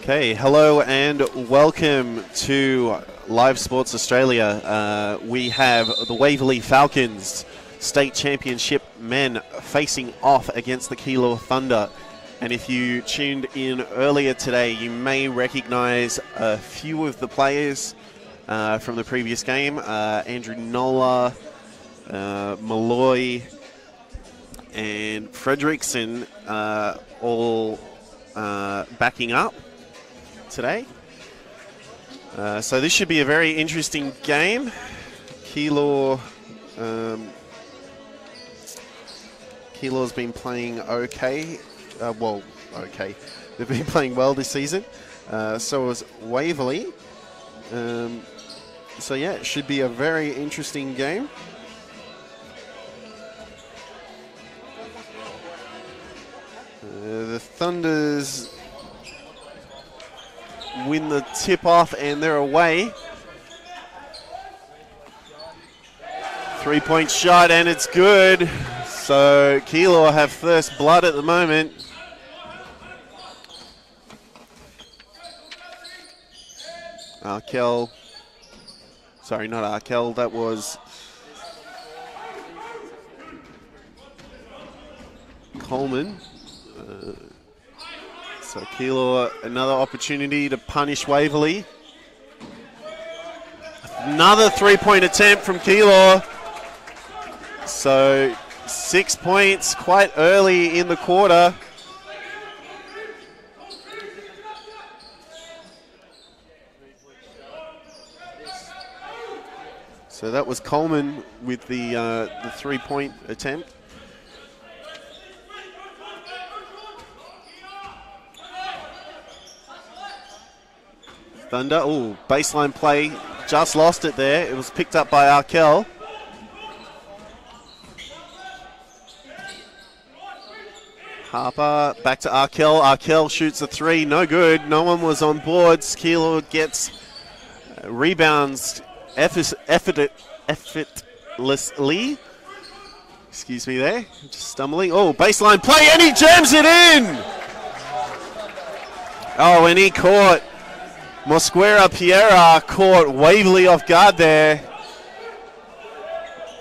Okay, hello and welcome to Live Sports Australia. We have the Waverley Falcons State Championship men facing off against the Keilor Thunder. And if you tuned in earlier today, you may recognise a few of the players from the previous game. Andrew Nola, Malloy and Fredrickson all backing up today. So this should be a very interesting game. Keilor's been playing okay. Okay. They've been playing well this season. So was Waverley. So yeah, it should be a very interesting game. The Thunders win the tip-off and they're away. 3-point shot and it's good. So Keilor have first blood at the moment. Arkell, sorry, not Arkell, that was Coleman. So Keilor, another opportunity to punish Waverley. Another 3-point attempt from Keilor. So 6 points quite early in the quarter. So that was Coleman with the 3-point attempt. Thunder, baseline play, just lost it there. It was picked up by Arkell. Harper, back to Arkell. Arkell shoots a 3, no good. No one was on board. Keilor gets rebounds effortlessly. Excuse me there, just stumbling. Baseline play, and he jams it in! And he caught Mosquera Piera, caught Waverley off guard there.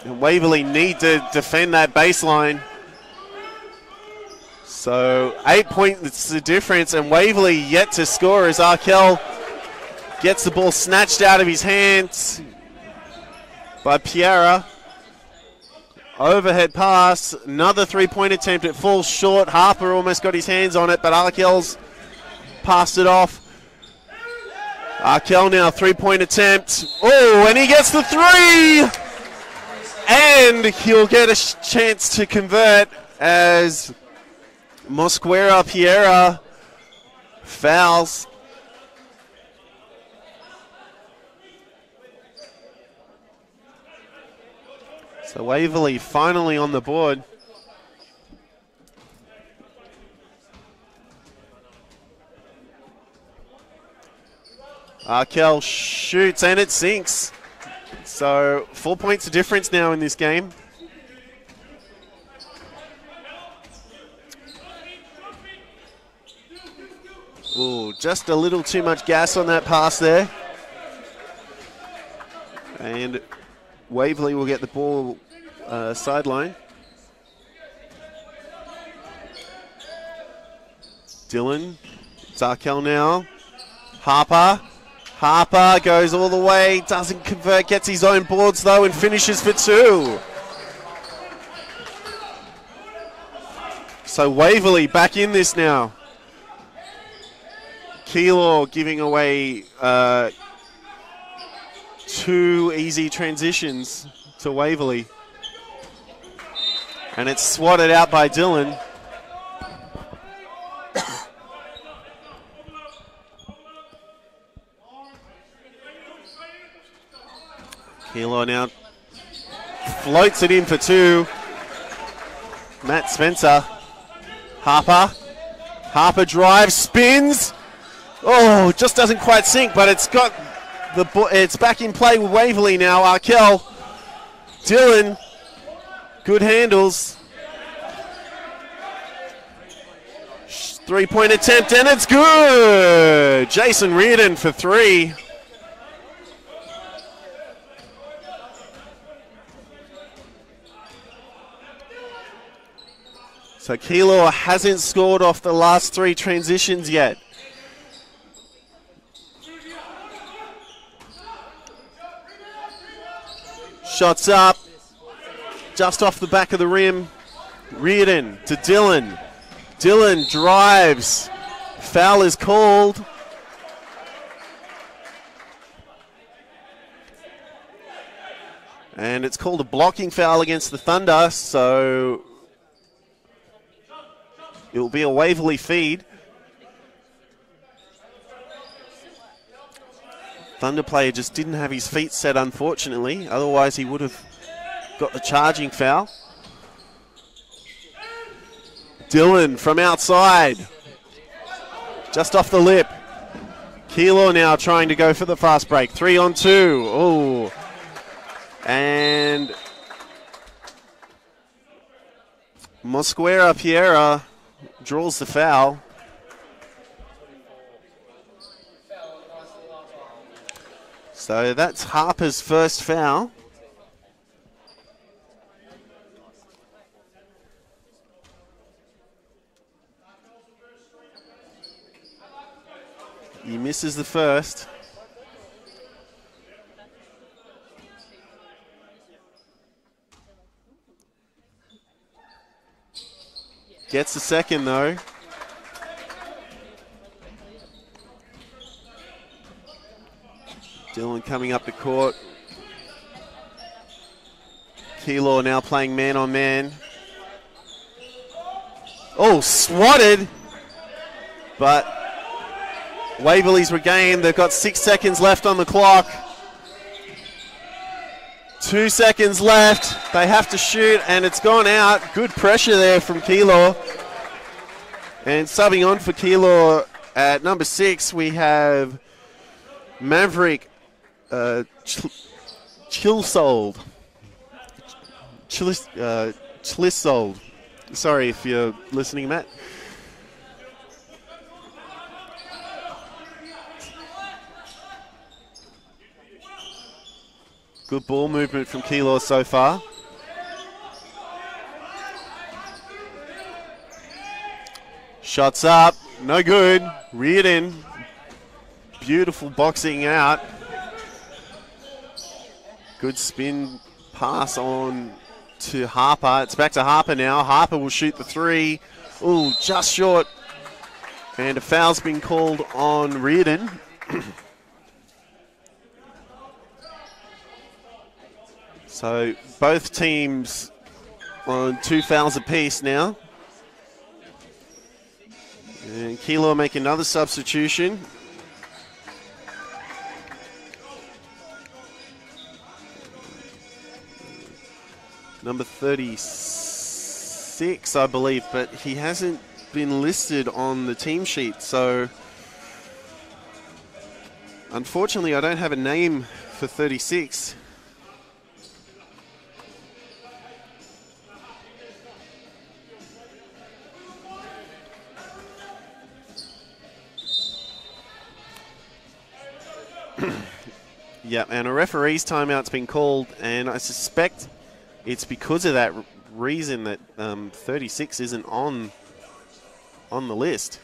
And Waverley need to defend that baseline. So 8 points the difference, and Waverley yet to score as Arkell gets the ball snatched out of his hands by Piera. Overhead pass, another 3-point attempt. It falls short. Harper almost got his hands on it, but Arkell's passed it off. Arkell now, 3-point attempt. And he gets the 3! And he'll get a chance to convert as Mosquera Piera fouls. So Waverley finally on the board. Arkell shoots and it sinks. So 4 points of difference now in this game. Just a little too much gas on that pass there. And Waverley will get the ball sideline. Dylan, it's Arkell now. Harper goes all the way, doesn't convert, gets his own boards though and finishes for 2. So Waverley back in this now. Keilor giving away 2 easy transitions to Waverley. And it's swatted out by Dylan. Keilor now floats it in for 2. Matt Spencer. Harper drives, spins. Just doesn't quite sink, but it's got it's back in play with Waverley now. Arkell. Dylan. Good handles. Three-point attempt, and it's good! Jason Reardon for three. So Keilor hasn't scored off the last three transitions yet. Shots up, just off the back of the rim. Reardon to Dylan. Dylan drives. Foul is called. And it's called a blocking foul against the Thunder, so it will be a Waverley feed. Thunder player just didn't have his feet set, unfortunately. Otherwise, he would have got the charging foul. Dylan from outside. Just off the lip. Keilor now trying to go for the fast break. 3-on-2. Oh. And Mosquera Piera draws the foul. So that's Harper's first foul. He misses the first. Gets the second though. Dylan coming up to court. Keilor now playing man on man. Oh, swatted. But Waverley's regained. They've got 6 seconds left on the clock. 2 seconds left. They have to shoot, and it's gone out. Good pressure there from Keilor. And subbing on for Keilor at number 6, we have Maverick Chilsold. Chlissold. Sorry if you're listening, Matt. Good ball movement from Keilor so far. Shots up, no good. Reardon, beautiful boxing out. Good spin pass on to Harper. It's back to Harper now. Harper will shoot the three. Ooh, just short. And a foul's been called on Reardon. So both teams on 2 fouls apiece now. And Keilor make another substitution. Number 36, I believe, but he hasn't been listed on the team sheet. So unfortunately, I don't have a name for 36. Yeah, and a referee's timeout's been called, and I suspect it's because of that reason that 36 isn't on the list.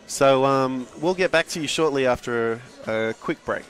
So we'll get back to you shortly after a quick break.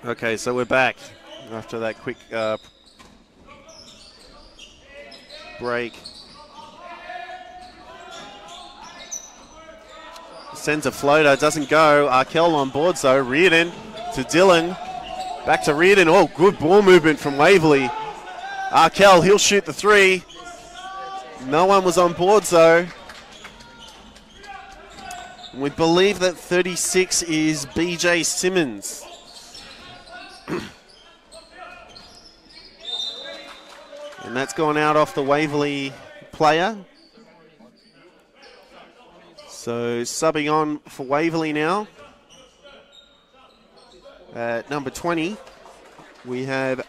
Okay, so we're back after that quick break. Sends a floater, doesn't go. Arkell on board, so Reardon to Dylan. Back to Reardon. Oh, good ball movement from Waverley. Arkell, he'll shoot the three. No one was on board, though. We believe that 36 is BJ Simmons. And that's gone out off the Waverley player. So subbing on for Waverley now. At number 20, we have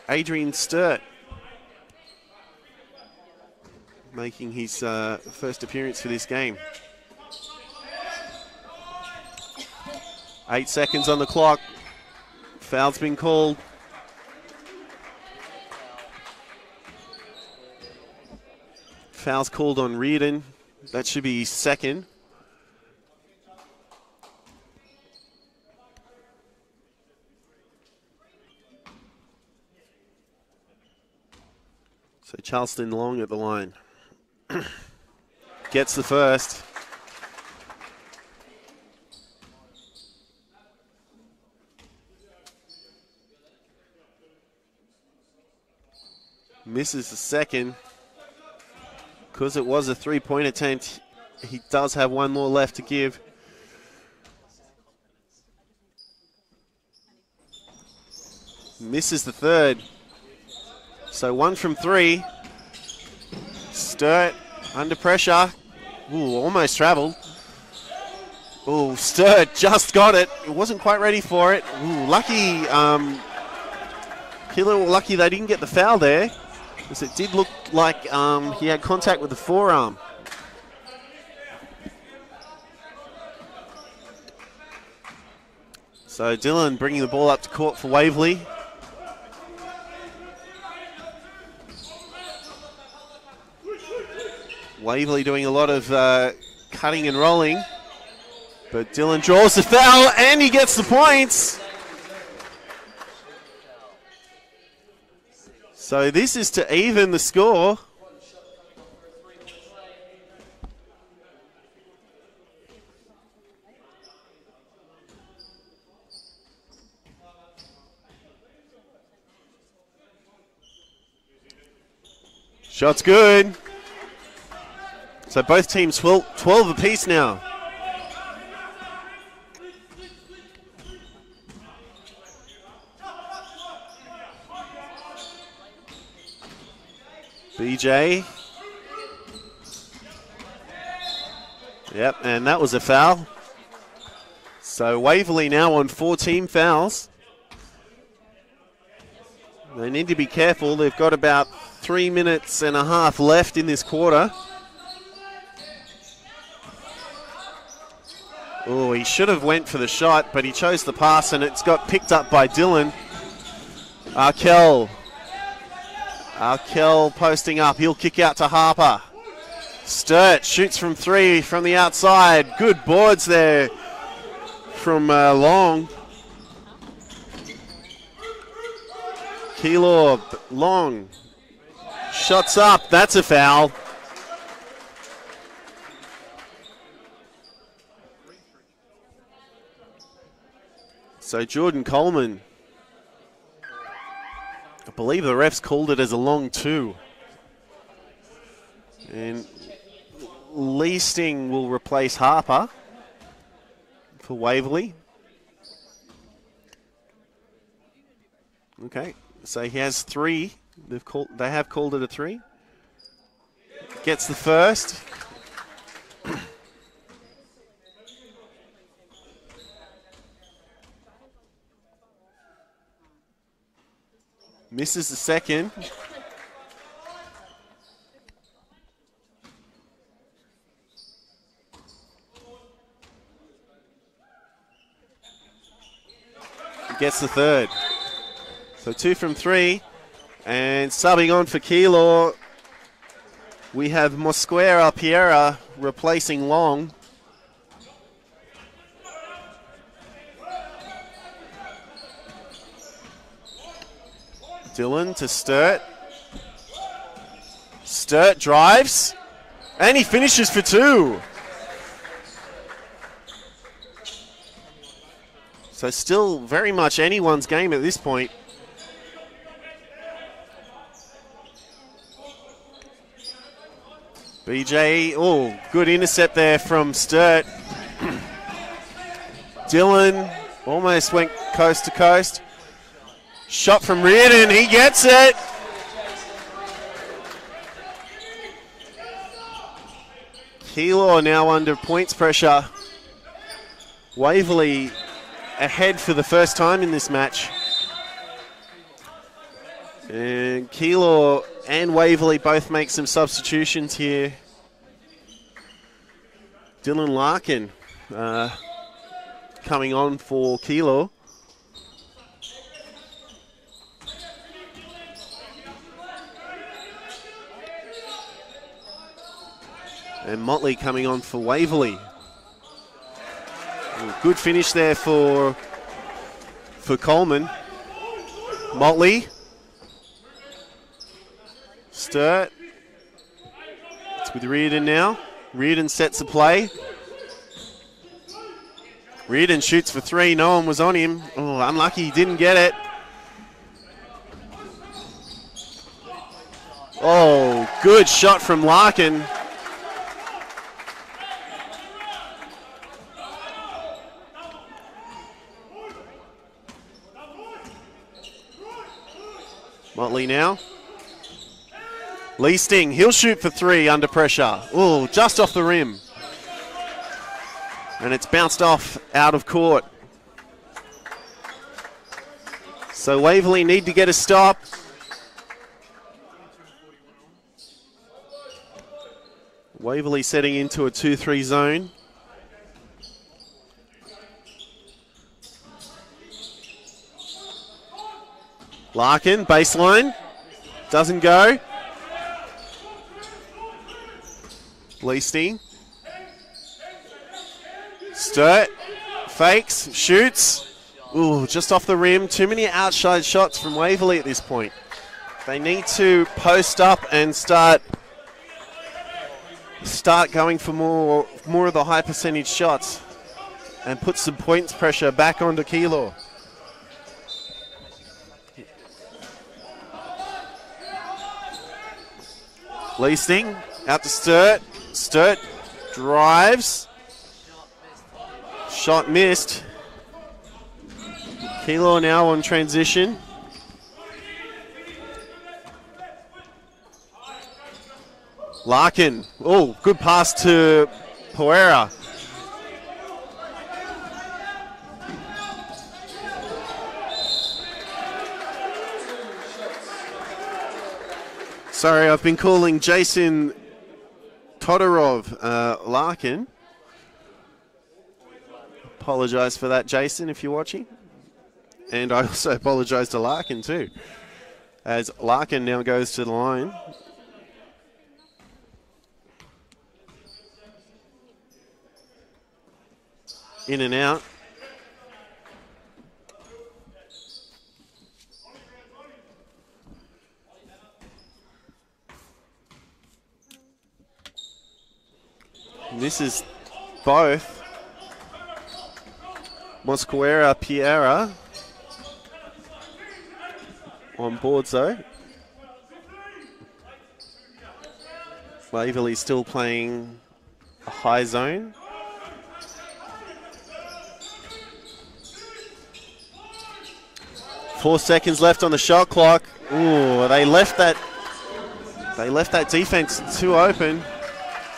Adrian Sturt making his first appearance for this game. 8 seconds on the clock. Foul's been called. Foul's called on Reardon. That should be second. So Charleston Long at the line. Gets the first. Misses the second. Because it was a three-point attempt, he does have one more left to give. Misses the third. So 1 from 3. Sturt under pressure. Ooh, almost traveled. Ooh, Sturt just got it. It wasn't quite ready for it. Ooh, lucky. Keilor lucky they didn't get the foul there, because it did look like he had contact with the forearm. So Dylan bringing the ball up to court for Waverley. Waverley doing a lot of cutting and rolling. But Dylan draws the foul and he gets the points. So this is to even the score. Shot's good. So both teams 12 apiece now. BJ. Yep, and that was a foul. So Waverley now on 4 team fouls. They need to be careful. They've got about 3 minutes and a half left in this quarter. Oh, he should have went for the shot, but he chose the pass, and it's got picked up by Dylan. Arkell posting up. He'll kick out to Harper. Sturt shoots from 3 from the outside. Good boards there from Long. Keilor, Long. Shots up. That's a foul. So Jordan Coleman, I believe the refs called it as a long 2. And Leasting will replace Harper for Waverley. Okay, so he has 3. They have called it a 3. Gets the first. Misses the second. Gets the third. So 2 from 3. And subbing on for Keilor, we have Mosquera Piera replacing Long. Dylan to Sturt. Sturt drives, and he finishes for 2. So still very much anyone's game at this point. BJ, oh, good intercept there from Sturt. Dylan almost went coast to coast. Shot from Reardon, he gets it. Keilor now under points pressure. Waverley ahead for the first time in this match. And Keilor and Waverley both make some substitutions here. Dylan Larkin coming on for Keilor. And Motley coming on for Waverley. Good finish there for Coleman. Motley. Sturt. It's with Reardon now. Reardon sets a play. Reardon shoots for three. No one was on him. Oh, unlucky he didn't get it. Oh, good shot from Larkin. Motley now. Leasting, he'll shoot for three under pressure. Oh, just off the rim. And it's bounced off out of court. So Waverley need to get a stop. Waverley setting into a 2-3 zone. Larkin, baseline. Doesn't go. Leasting. Sturt. Fakes. Shoots. Ooh, just off the rim. Too many outside shots from Waverley at this point. They need to post up and start going for more of the high percentage shots and put some points pressure back onto Keilor. Leasting, out to Sturt. Sturt drives. Shot missed. Keilor now on transition. Larkin. Oh, good pass to Poera. Sorry, I've been calling Jason Todorov Larkin. Apologise for that, Jason, if you're watching. And I also apologise to Larkin too, as Larkin now goes to the line. In and out. This is both Mosquera Piera on board, though. Waverley still playing a high zone. Four seconds left on the shot clock. Ooh, they left that defense too open.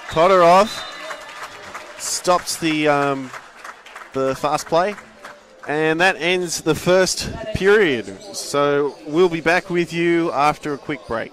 Todorov stops the fast play, and that ends the first period. So we'll be back with you after a quick break.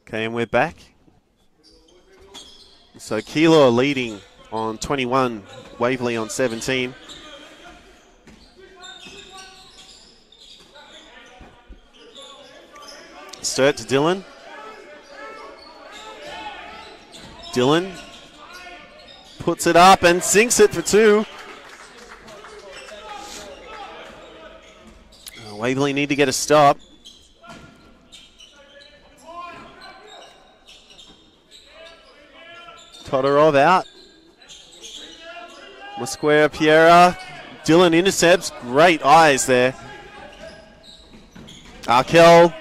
Okay, and we're back. So Keilor leading on 21, Waverley on 17. Sturt to Dylan. Dylan puts it up and sinks it for 2. Waverley need to get a stop. Todorov out. Mosquera Piera. Dylan intercepts. Great eyes there. Arkel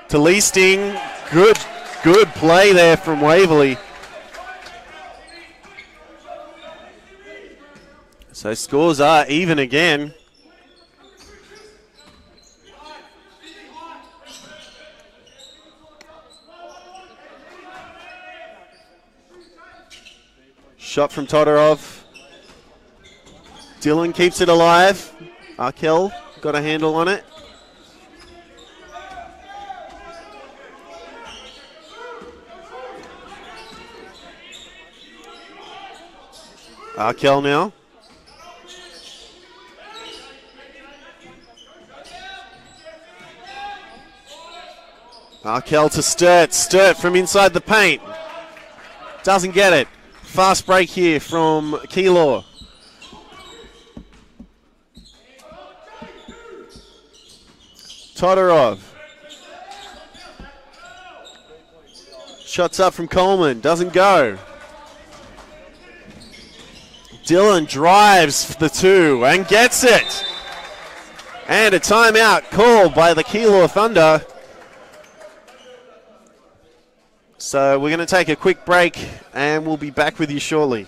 to Leasting. Good play there from Waverley. So scores are even again. Shot from Todorov. Dylan keeps it alive. Arkel got a handle on it. Arkel now. Arkel to Sturt. Sturt from inside the paint. Doesn't get it. Fast break here from Keilor. Todorov. Shots up from Coleman. Doesn't go. Dylan drives for the 2 and gets it. And a timeout called by the Keilor Thunder. So we're going to take a quick break and we'll be back with you shortly.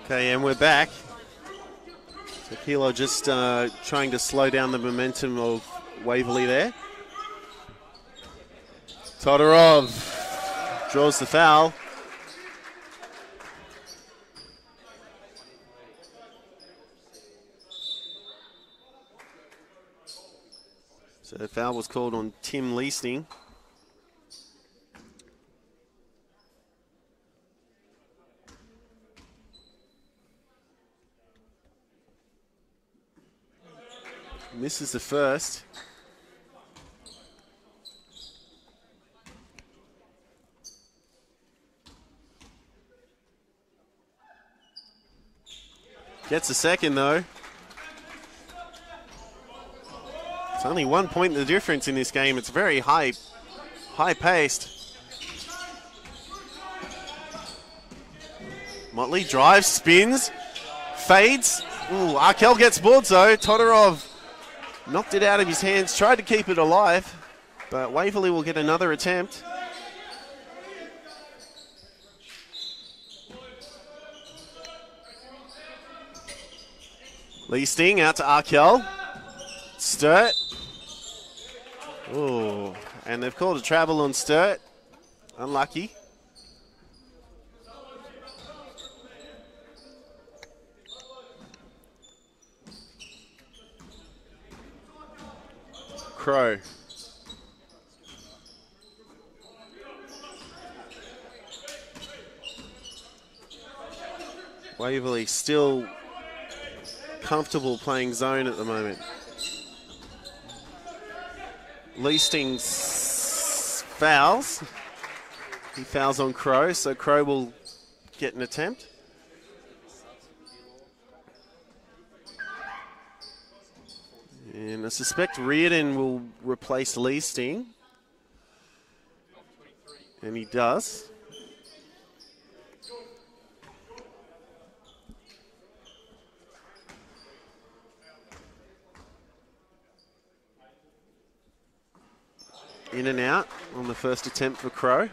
Okay, and we're back. So Keilor just trying to slow down the momentum of Waverley there. Todorov draws the foul. So the foul was called on Tim Leasting. Misses the first. Gets a second though. It's only 1 point the difference in this game. It's very high paced. Motley drives, spins, fades. Ooh, Arkel gets bored though. Todorov knocked it out of his hands, tried to keep it alive, but Waverley will get another attempt. Leasting out to Arkel. Sturt. Ooh, and they've called a travel on Sturt. Unlucky. Crow. Waverley still comfortable playing zone at the moment. Leasting fouls. He fouls on Crow, so Crow will get an attempt. And I suspect Reardon will replace Leasting. And he does. In and out on the first attempt for Crow.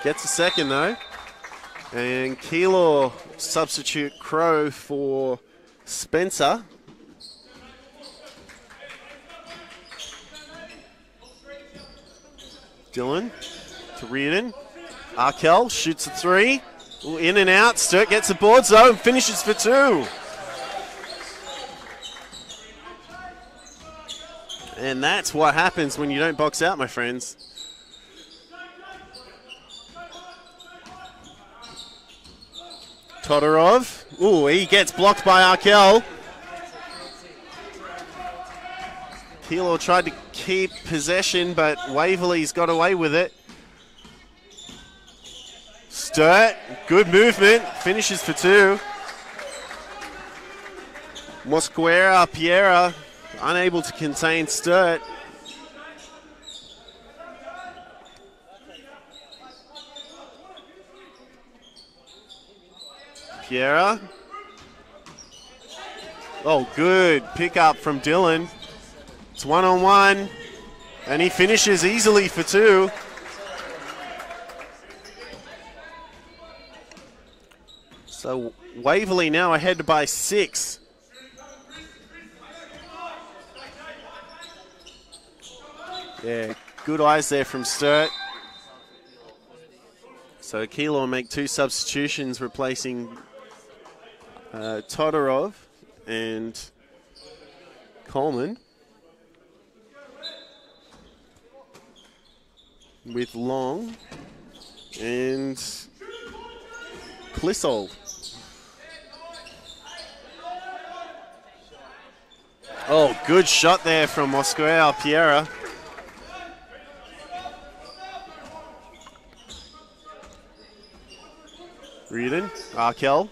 Gets a second though. And Keilor substitute Crow for Spencer. Dylan to Reardon. Arkell shoots a three. Ooh, in and out. Sturt gets a board zone, finishes for two. And that's what happens when you don't box out, my friends. Todorov. Ooh, he gets blocked by Arkell. Keilor tried to keep possession, but Waverley's got away with it. Sturt, good movement, finishes for two. Mosquera, Piera, unable to contain Sturt. Piera. Oh, good pickup from Dylan. It's one-on-one, and he finishes easily for two. So Waverley now ahead by 6. Yeah, good eyes there from Sturt. So Keilor make 2 substitutions, replacing Todorov and Coleman with Long and Clissold. Oh, good shot there from Mosquera Piera. Reardon, Arkell.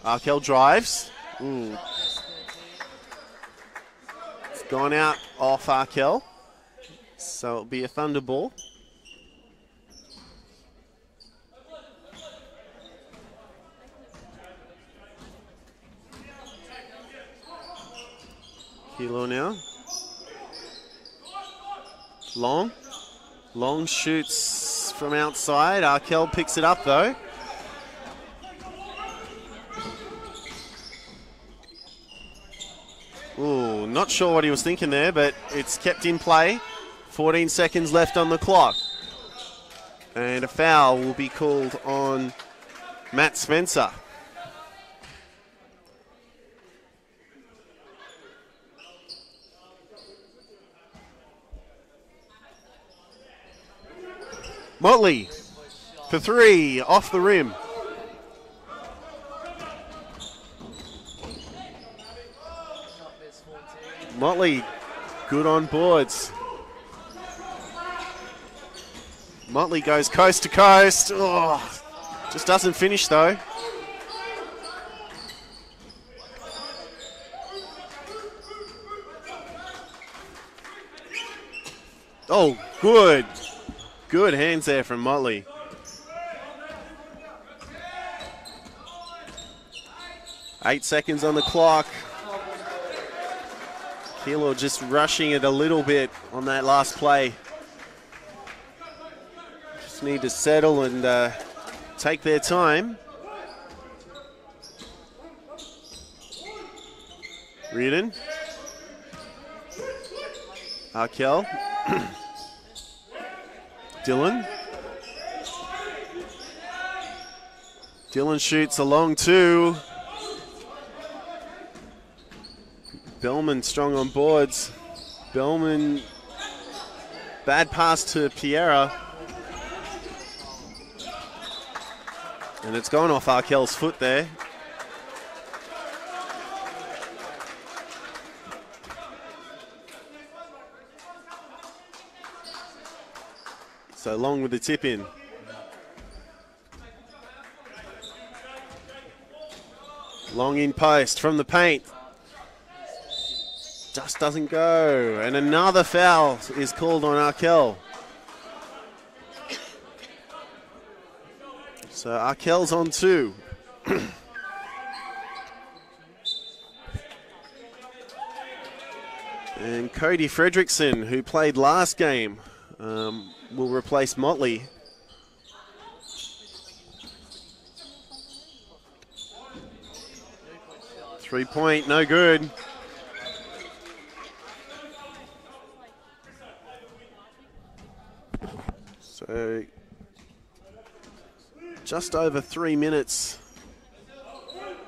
Arkell drives. Ooh. It's gone out off Arkell. So it'll be a thunder ball. Keilor now. Long. Long shoots from outside. Arkell picks it up though. Ooh, not sure what he was thinking there, but it's kept in play. 14 seconds left on the clock. And a foul will be called on Matt Spencer. Motley for 3, off the rim. Motley, good on boards. Motley goes coast to coast. Oh, just doesn't finish though. Oh, good. Good hands there from Motley. Eight seconds on the clock. Keilor just rushing it a little bit on that last play. Just need to settle and take their time. Reardon. Arkell. Dylan. Dylan shoots a long 2. Bellman strong on boards. Bellman Bad pass to Piera. And it's gone off Arkel's foot there. So Long with the tip in. Long in post from the paint. Just doesn't go. And another foul is called on Arkel. So Arkel's on 2. And Cody Fredrickson, who played last game, will replace Motley. Three-point, no good. So just over 3 minutes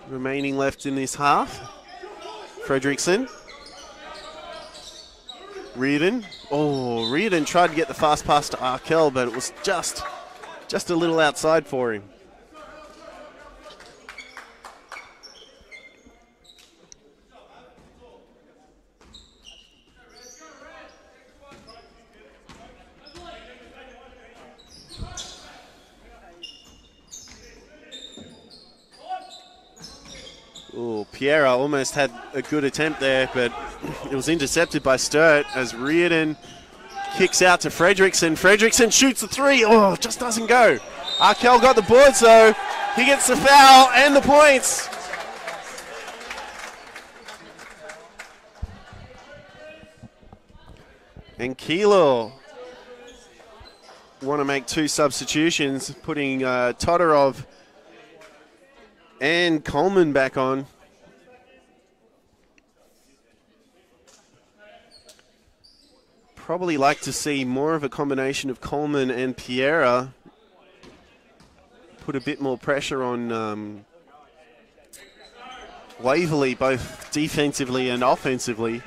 remaining left in this half. Fredrickson. Reardon. Oh, Reardon tried to get the fast pass to Arkel, but it was just a little outside for him. Oh, Piera almost had a good attempt there, but it was intercepted by Sturt as Reardon kicks out to Fredrickson. Fredrickson shoots the 3. Oh, just doesn't go. Arkel got the board, so he gets the foul and the points. And Keilor want to make 2 substitutions, putting Todorov and Coleman back on. Probably like to see more of a combination of Coleman and Piera. Put a bit more pressure on Waverley, both defensively and offensively.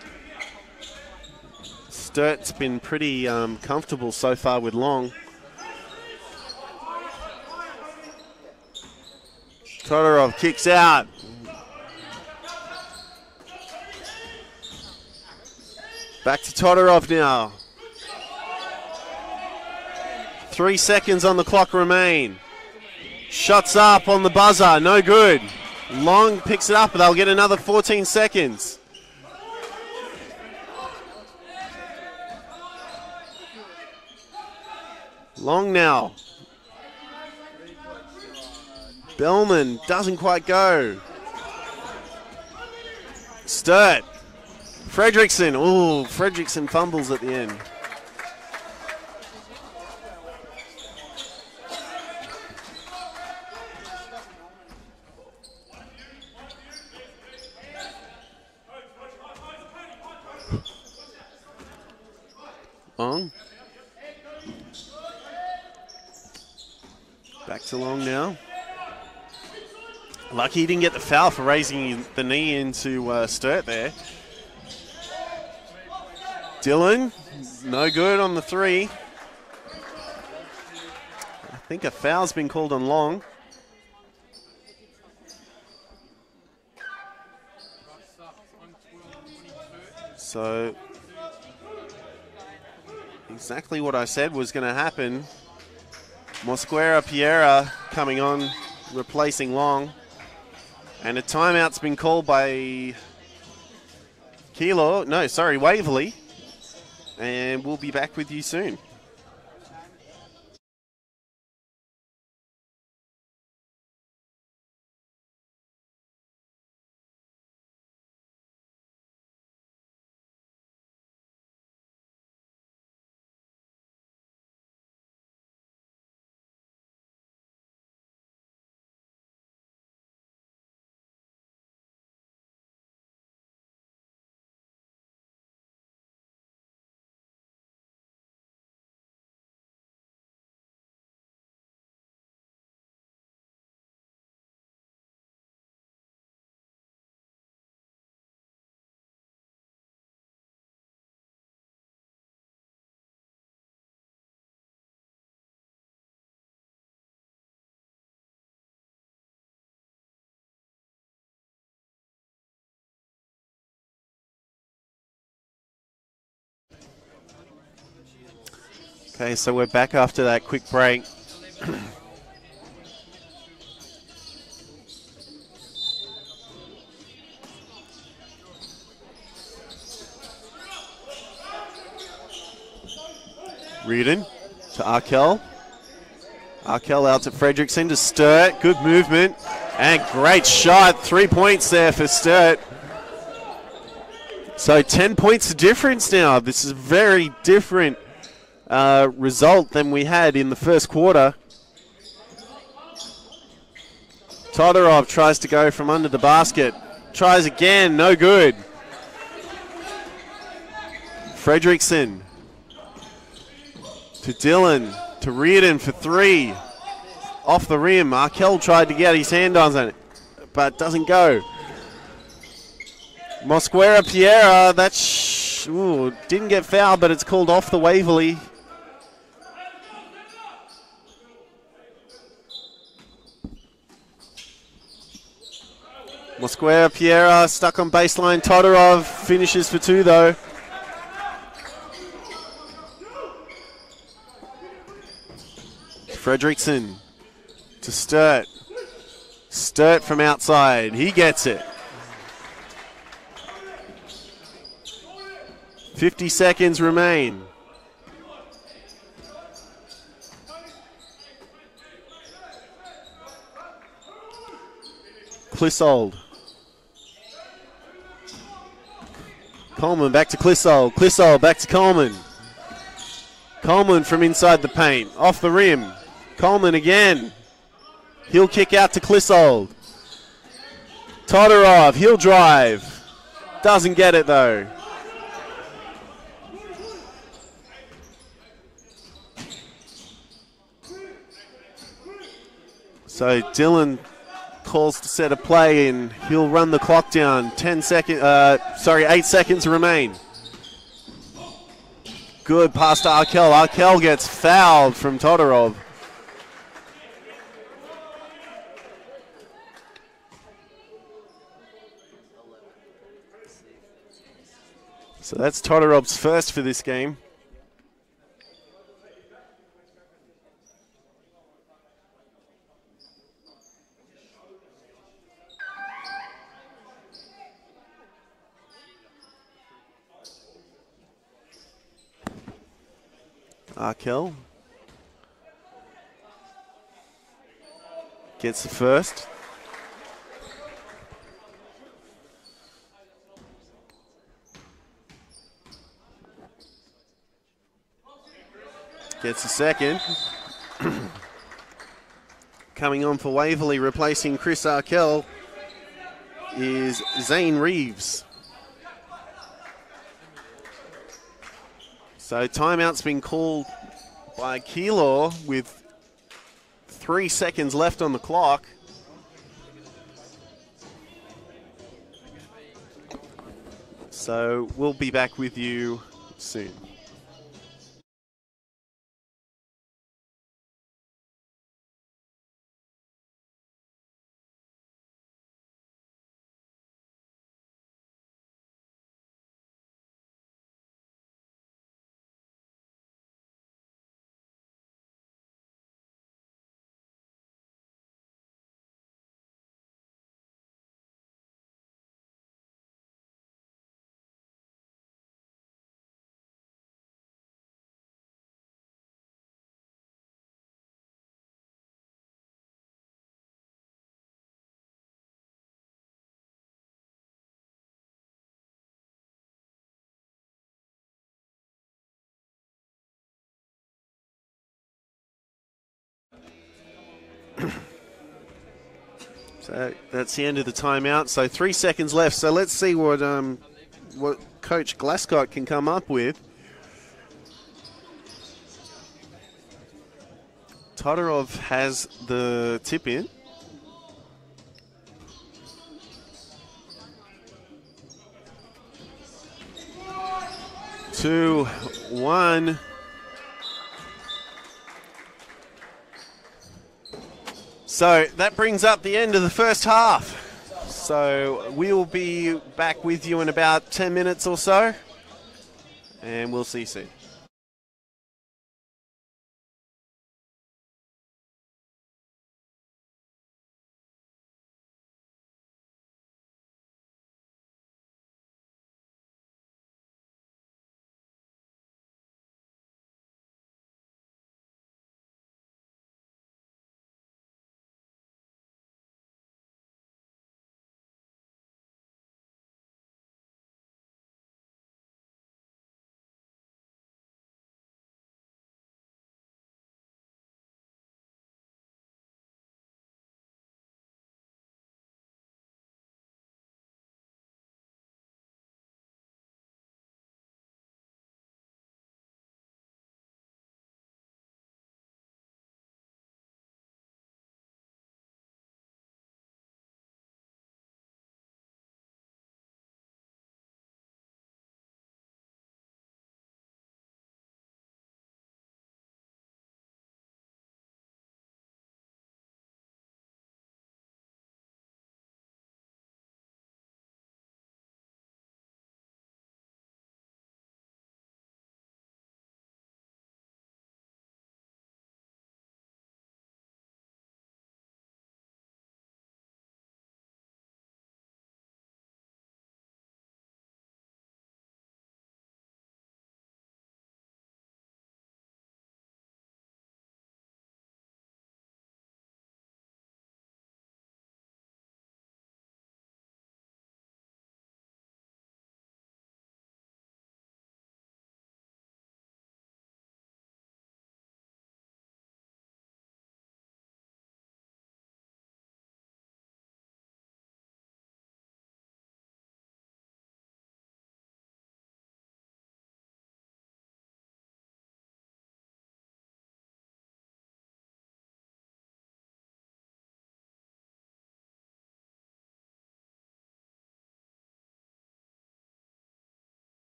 Sturt's been pretty comfortable so far with Long. Todorov kicks out. Back to Todorov now. 3 seconds on the clock remain. Shots up on the buzzer, no good. Long picks it up, but they'll get another 14 seconds. Long now. Bellman doesn't quite go. Sturt. Fredrickson. Oh, Fredrickson fumbles at the end. Long. Back to Long now. Lucky he didn't get the foul for raising the knee into Sturt there. Dillon, no good on the 3. I think a foul's been called on Long. So, exactly what I said was going to happen. Mosquera Piera coming on, replacing Long. And a timeout's been called by Keilor. No, sorry, Waverley. And we'll be back with you soon. Okay, so we're back after that quick break. Reardon to Arkell. Arkell out to Fredrickson to Sturt. Good movement and great shot. 3 points there for Sturt. So 10 points difference now. This is a very different result than we had in the first quarter. Todorov tries to go from under the basket. Tries again, no good. Fredrickson to Dillon, to Reardon for three. Off the rim. Arkell tried to get his hand on it, but doesn't go. Mosquera Piera, didn't get fouled, but it's called off the Waverley. Mosquera Piera stuck on baseline. Todorov finishes for two though. Fredrickson to Sturt. Sturt from outside. He gets it. 50 seconds remain. Clissold. Coleman back to Clissold. Clissold back to Coleman. Coleman from inside the paint. Off the rim. Coleman again. He'll kick out to Clissold. Todorov, he'll drive. Doesn't get it though. So Dillon calls to set a play and he'll run the clock down. 8 seconds remain. Good pass to Arkell. Arkell gets fouled from Todorov. So that's Todorov's first for this game. Arkell gets the first. Gets the second. Coming on for Waverley, replacing Chris Arkell, is Zane Reeves. So timeout's been called by Keilor with 3 seconds left on the clock. So we'll be back with you soon. So that's the end of the timeout. So 3 seconds left. So let's see what Coach Glascott can come up with. Todorov has the tip in. Two, one. So that brings up the end of the first half. So we'll be back with you in about 10 minutes or so, and we'll see you soon.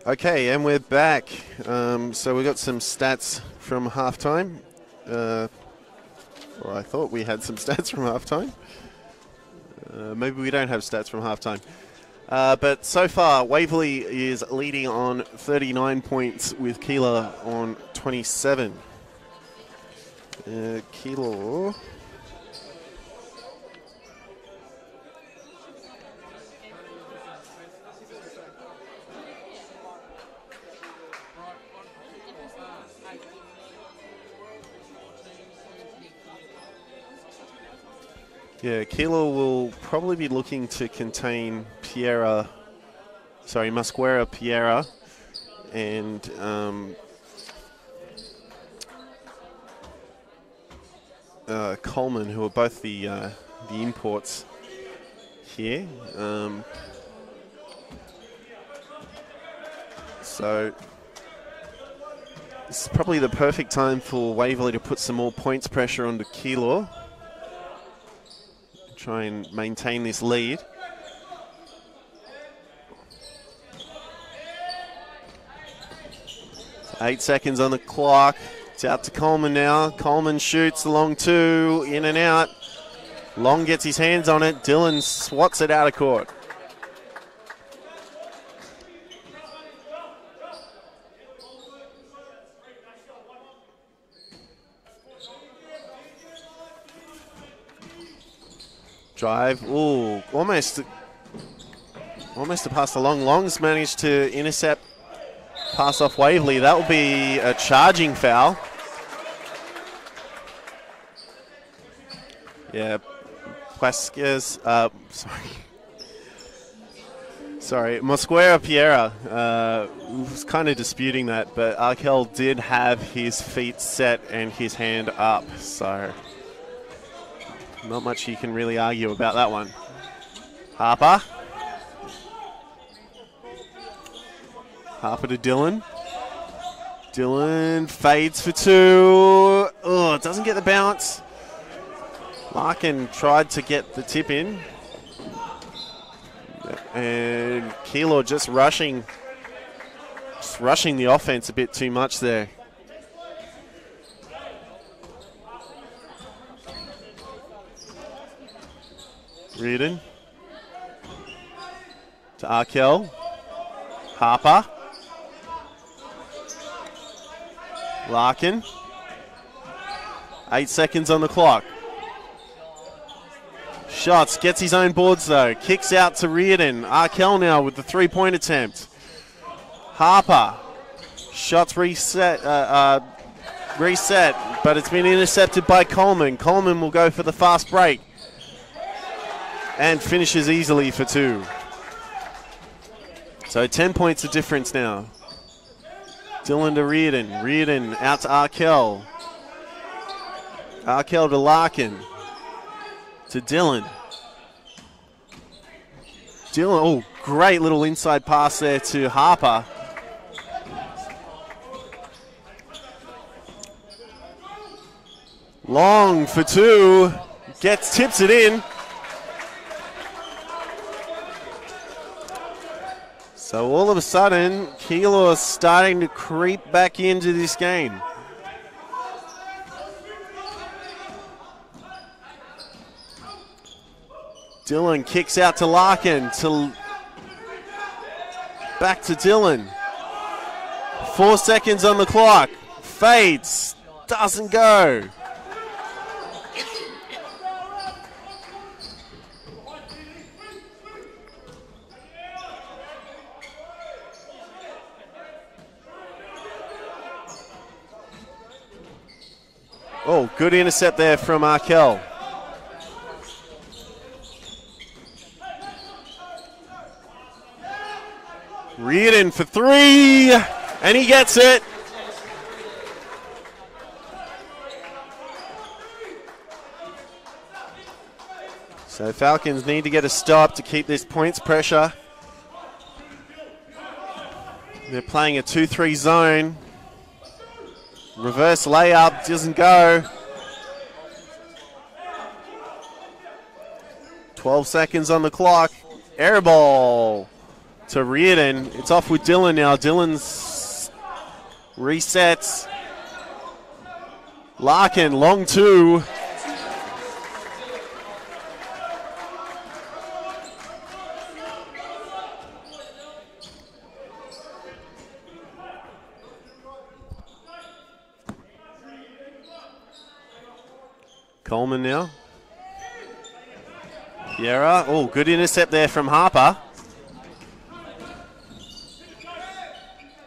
Okay, and we're back. So we got some stats from halftime. Or I thought we had some stats from halftime. Maybe we don't have stats from halftime. But so far, Waverley is leading on 39 points with Keilor on 27. Keilor. Yeah, Keilor will probably be looking to contain Mosquera Piera and Coleman, who are both the imports here. So this is probably the perfect time for Waverley to put some more points pressure onto Keilor. Try and maintain this lead. So 8 seconds on the clock. It's out to Coleman now. Coleman shoots along two, in and out. Long gets his hands on it. Dylan swats it out of court. Drive, ooh, almost a pass along. Long's managed to intercept, pass off Waverley. That will be a charging foul. Yeah, Mosquera Piera was kind of disputing that, but Arkel did have his feet set and his hand up, so not much you can really argue about that one. Harper to Dylan. Dylan fades for two. Oh, it doesn't get the bounce. Larkin tried to get the tip in. And Keilor just rushing the offense a bit too much there. Reardon to Arkel. Harper. Larkin. 8 seconds on the clock. Shots, gets his own boards though. Kicks out to Reardon. Arkel now with the three-point attempt. Harper. Shots reset, but it's been intercepted by Coleman. Coleman will go for the fast break and finishes easily for two. So 10 points of difference now. Dylan to Reardon. Reardon out to Arkel. Arkel to Larkin. To Dylan. Oh, great little inside pass there to Harper. Long for two. Tips it in. So all of a sudden, Keilor is starting to creep back into this game. Dylan kicks out to Larkin, back to Dylan. 4 seconds on the clock. Fades, doesn't go. Oh, good intercept there from Arkel. Reardon for three, and he gets it. So Falcons need to get a stop to keep this points pressure. They're playing a 2-3 zone. Reverse layup doesn't go. 12 seconds on the clock. Air ball. to Reardon. It's off with Dylan now. Dylan's resets. Larkin, long two. Coleman now. Piera. Oh, good intercept there from Harper.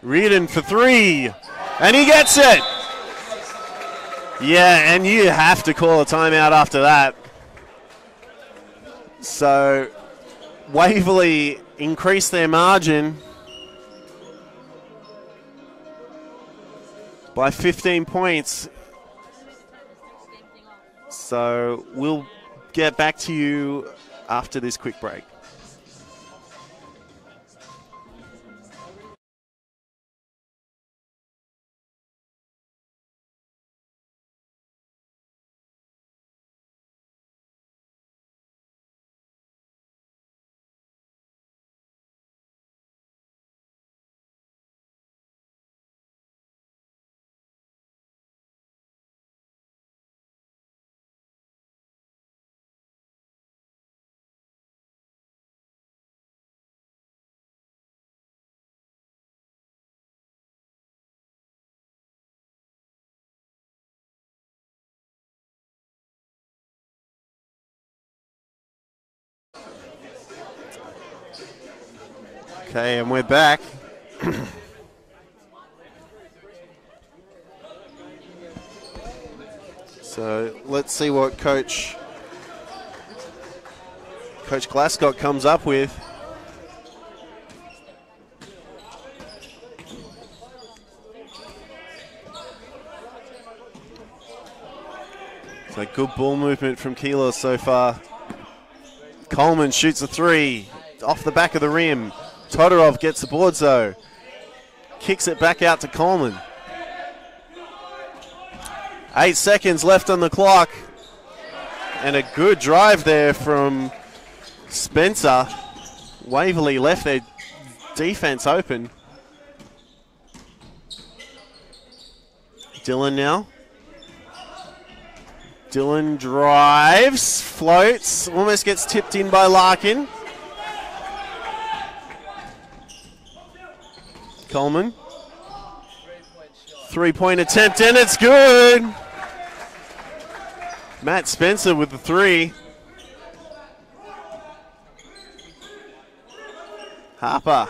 Reardon for three. And he gets it. Yeah, and you have to call a timeout after that. So, Waverley increased their margin by 15 points. So we'll get back to you after this quick break. Okay, and we're back. So let's see what Coach Glasgow comes up with. So good ball movement from Keilor so far. Coleman shoots a three off the back of the rim. Todorov gets the board though. Kicks it back out to Coleman. 8 seconds left on the clock. And a good drive there from Spencer. Waverley left their defense open. Dylan now. Dylan drives, floats, almost gets tipped in by Larkin. Coleman. Three-point attempt, and it's good. Matt Spencer with the three. Harper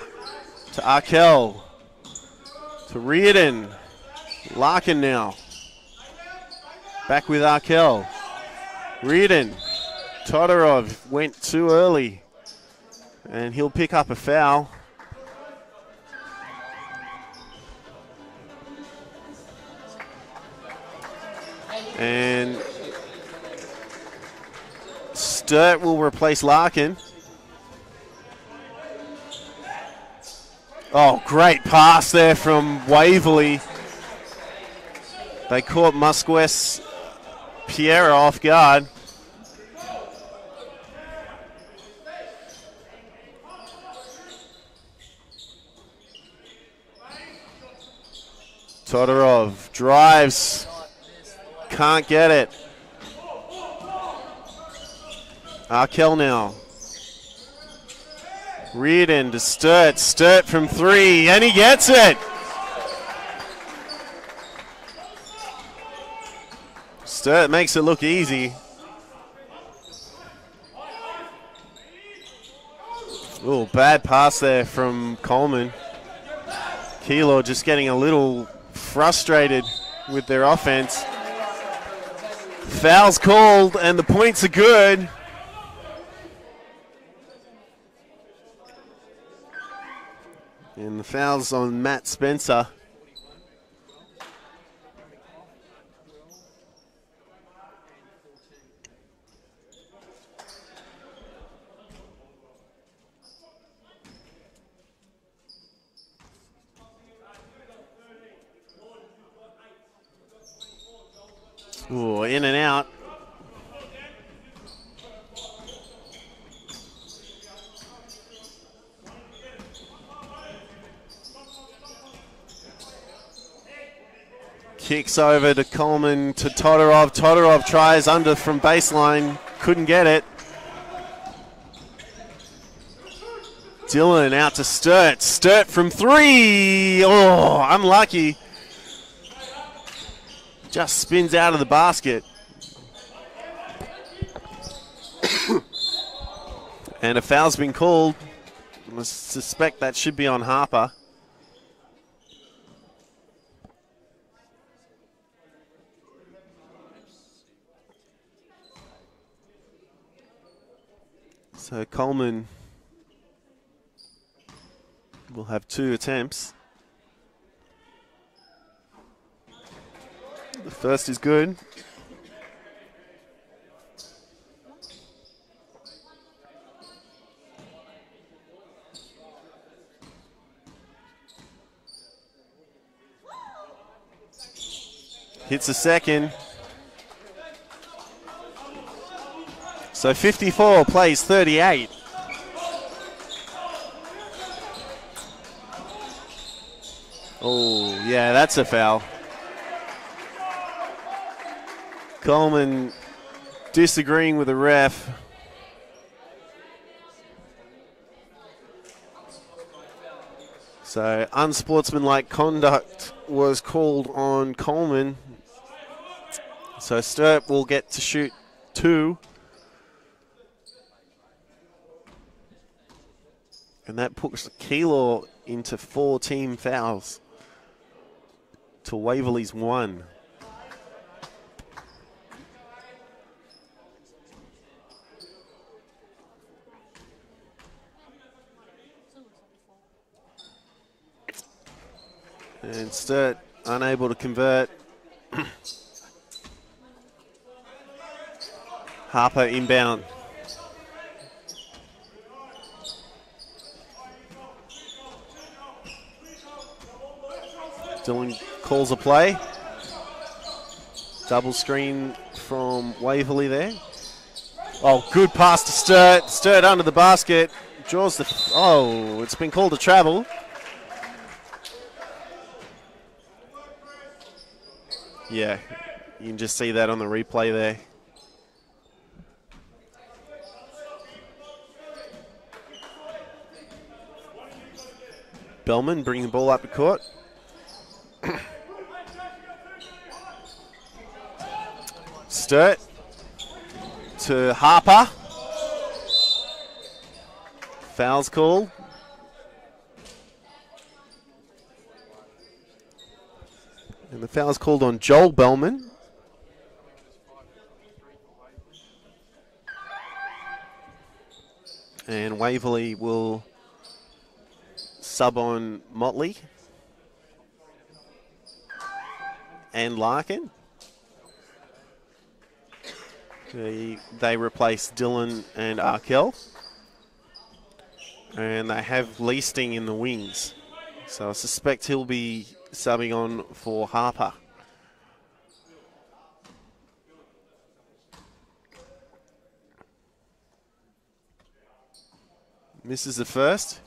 to Arkell. To Reardon. Larkin now. Back with Arkell. Reardon. Todorov went too early. And he'll pick up a foul. And Sturt will replace Larkin. Oh, great pass there from Waverley. They caught Musquess Piera off guard. Todorov drives. Can't get it. Arkell now. Reardon to Sturt. Sturt from three, and he gets it. Sturt makes it look easy. Oh, bad pass there from Coleman. Keilor just getting a little frustrated with their offense. Foul's called, and the points are good. And the foul's on Matt Spencer. Ooh, in and out. Kicks over to Coleman to Todorov. Todorov tries under from baseline. Couldn't get it. Dylan out to Sturt. Sturt from 3. Oh, unlucky. Just spins out of the basket. And a foul's been called. I suspect that should be on Harper. So Coleman will have 2 attempts. The first is good. Hits a second. So 54 plays 38. Oh, yeah, that's a foul. Coleman disagreeing with the ref. So unsportsmanlike conduct was called on Coleman. So Sturt will get to shoot 2. And that puts Keilor into 4 team fouls to Waverley's 1. And Sturt unable to convert. Harper inbound. Dylan calls a play. Double screen from Waverley there. Oh, good pass to Sturt. Sturt under the basket. Draws the... Oh, it's been called a travel. Yeah, you can just see that on the replay there. Bellman bringing the ball up the court. Sturt to Harper. Foul's called. And the foul's called on Joel Bellman. And Waverley will sub on Motley and Larkin. They replace Dylan and Arkell. And they have Leasting in the wings. So I suspect he'll be subbing on for Harper. Misses the first.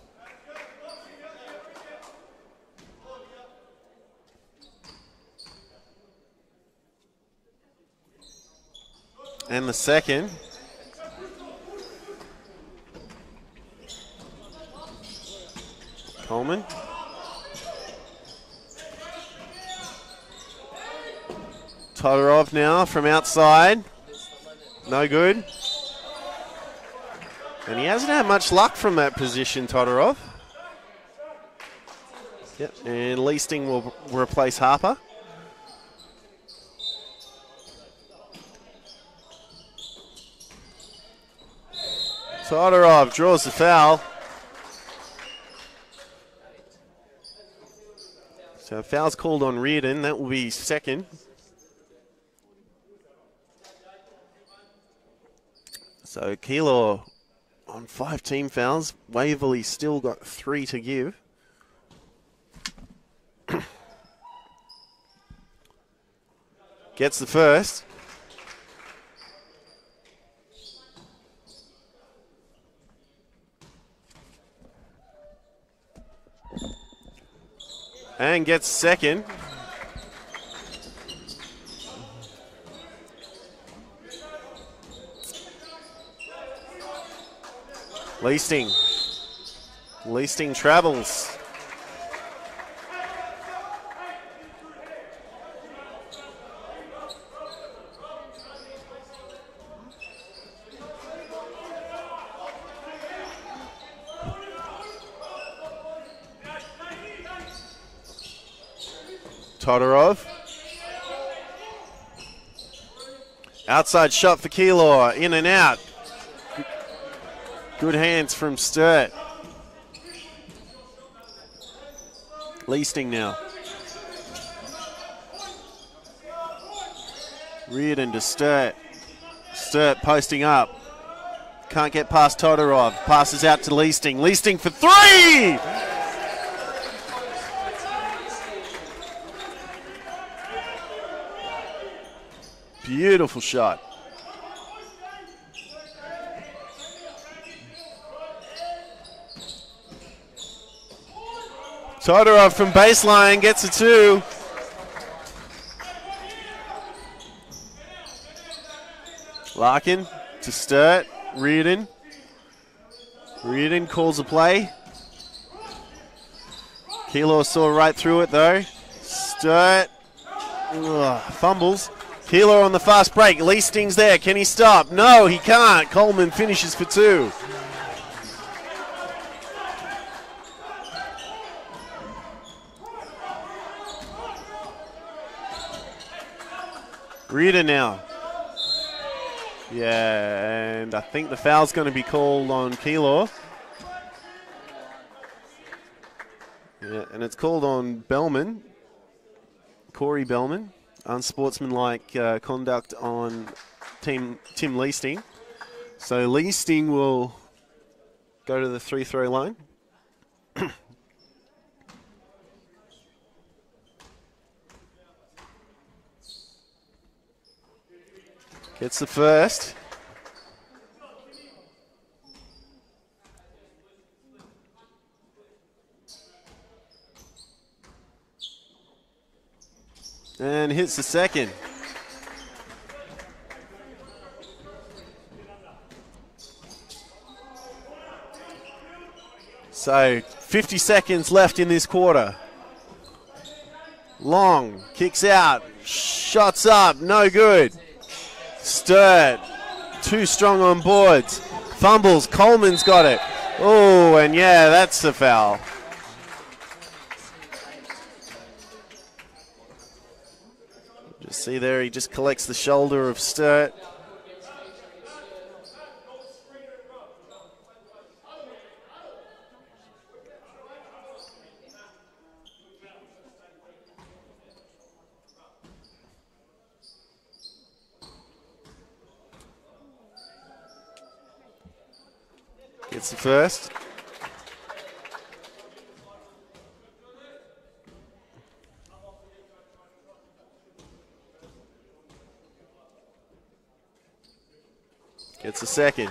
And the second. Coleman. Todorov now from outside. No good. And he hasn't had much luck from that position, Todorov. Yep, and Leasting will replace Harper. Todorov draws the foul. So foul's called on Reardon. That will be second. So Keilor on 5 team fouls. Waverley still got 3 to give. Gets the first. And gets second. Leasting. Leasting travels. Todorov. Outside shot for Keilor. In and out. Good hands from Sturt. Leasting now. Reardon to Sturt. Sturt posting up. Can't get past Todorov. Passes out to Leasting. Leasting for three! Beautiful shot. Todorov from baseline gets a two. Larkin to Sturt. Reardon. Reardon calls a play. Keilor saw right through it though. Sturt. Fumbles. Keilor on the fast break. Leasting's there. Can he stop? No, he can't. Coleman finishes for two. Reardon now. Yeah, and I think the foul's going to be called on Keilor. Yeah, and it's called on Bellman. Corey Bellman. Unsportsmanlike conduct on Tim Leasting. So Leasting will go to the free-throw line. Gets the first. And hits the second. So 50 seconds left in this quarter. Long, kicks out, shots up, no good. Sturt, too strong on boards. Fumbles, Coleman's got it. Oh, and yeah, that's a foul. Just see there, he just collects the shoulder of Sturt. Gets the first. Gets a second.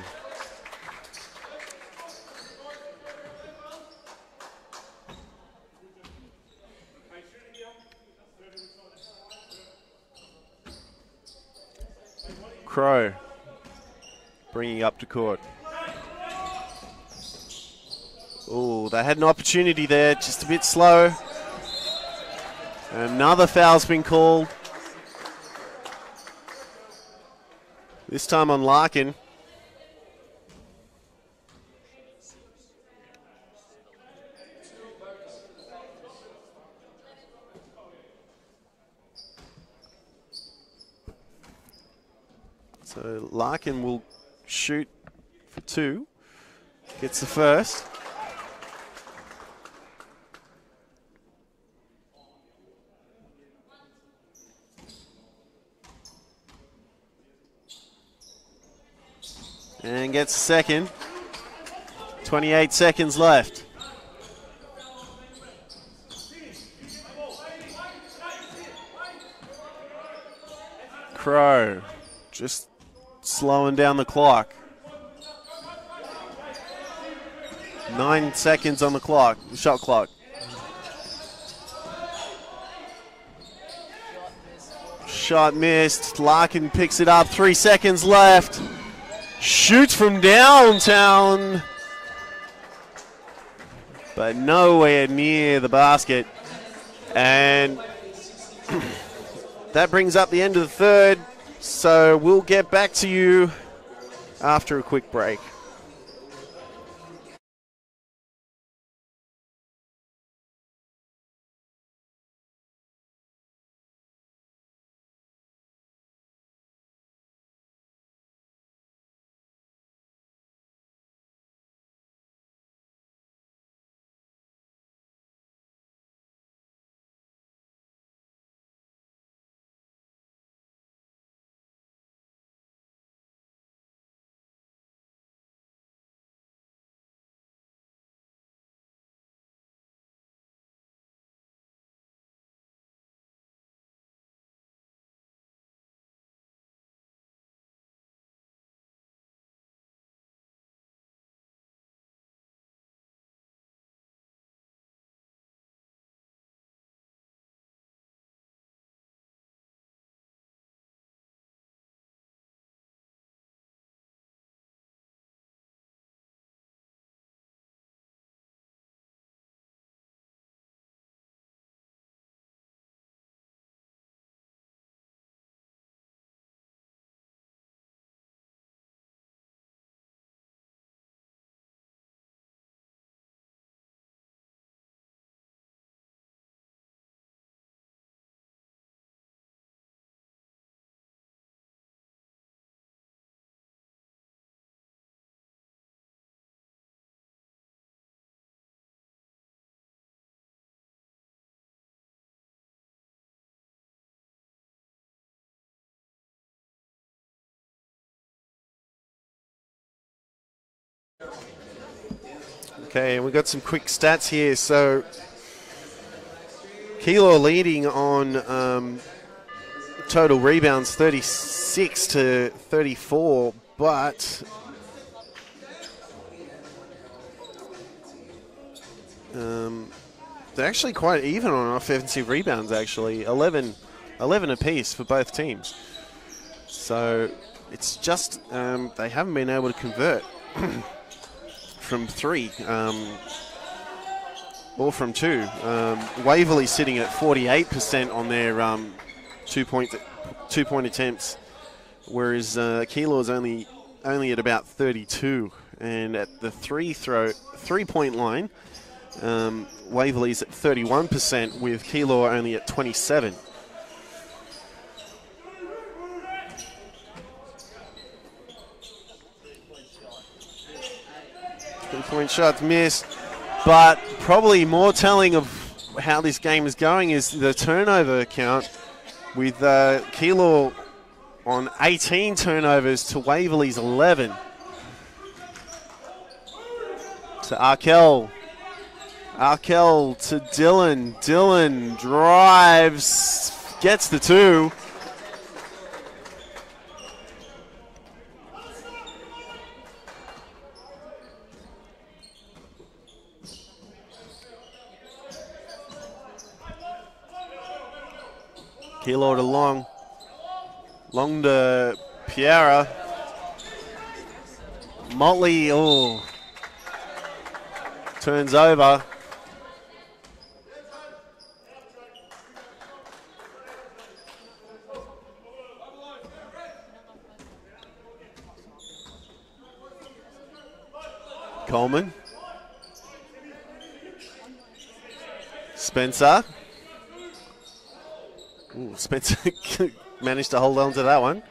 Crow bringing up to court. Oh, they had an opportunity there, just a bit slow. Another foul's been called. This time on Larkin. So Larkin will shoot for two. Gets the first. And gets a second. 28 seconds left. Crow just slowing down the clock. 9 seconds on the clock, the shot clock. Shot missed. Larkin picks it up. 3 seconds left. Shoots from downtown. but nowhere near the basket. And that brings up the end of the third. So we'll get back to you after a quick break. Okay, and we've got some quick stats here. So Keilor leading on total rebounds, 36 to 34, but they're actually quite even on offensive rebounds, actually. 11 apiece for both teams. So it's just they haven't been able to convert from three or from two. Waverley sitting at 48% on their two-point attempts, whereas Keilor's only at about 32. And at the three-point line, Waverley's at 31%, with Keilor only at 27. Three-point shots missed, but probably more telling of how this game is going is the turnover count, with Keilor on 18 turnovers to Waverley's 11. To Arkell to Dylan. Dylan drives, gets the two. Keilor to Long. Long to Piera. Motley, turns over. Coleman. Spencer. Spencer managed to hold on to that one.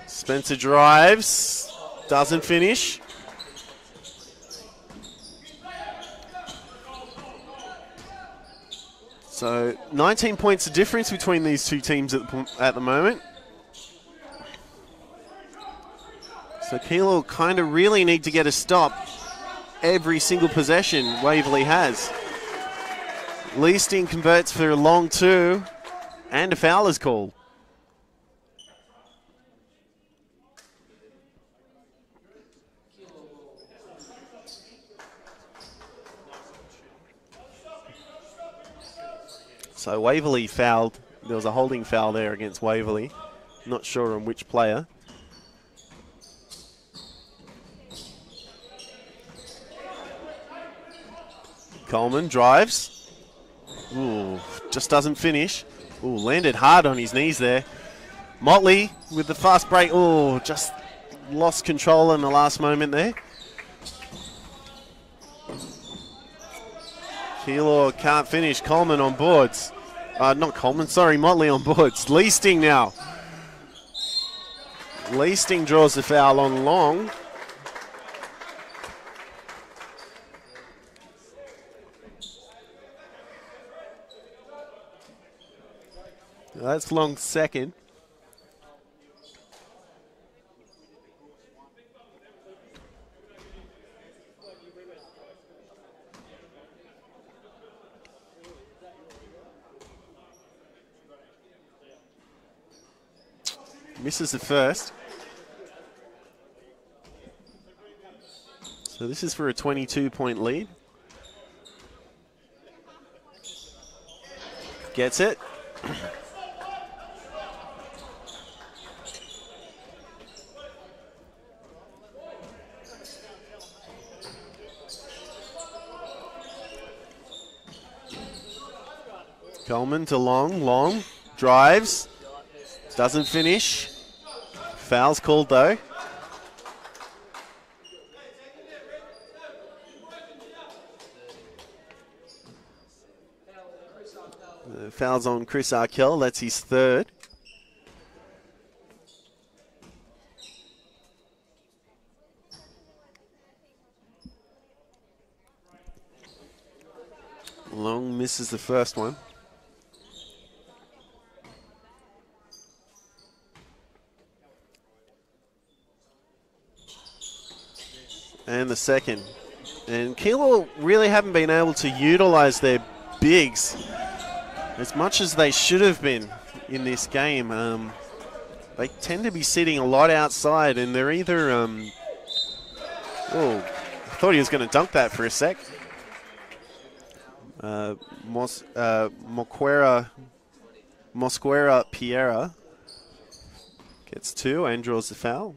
Spencer drives, doesn't finish. So 19 points of difference between these two teams at the moment. So Keilor kind of really need to get a stop every single possession Waverley has. Leasting converts for a long two, and a foul is called. So Waverley fouled. There was a holding foul there against Waverley. Not sure on which player. Coleman drives. Ooh, just doesn't finish. Ooh, landed hard on his knees there. Motley with the fast break. Ooh, just lost control in the last moment there. Keilor can't finish. Coleman on boards. Not Coleman, sorry, Motley on boards. Leasting now. Leasting draws the foul on Long. That's Long's second. Misses the first. So this is for a 22-point lead. Gets it. Coleman to Long. Long drives. Doesn't finish. Foul's called though. Foul's on Chris Arkell. That's his third. Long misses the first one. And the second. And Keilor really haven't been able to utilize their bigs as much as they should have been in this game. They tend to be sitting a lot outside, and they're either... oh, I thought he was going to dunk that for a sec. Mosquera Piera gets two and draws the foul.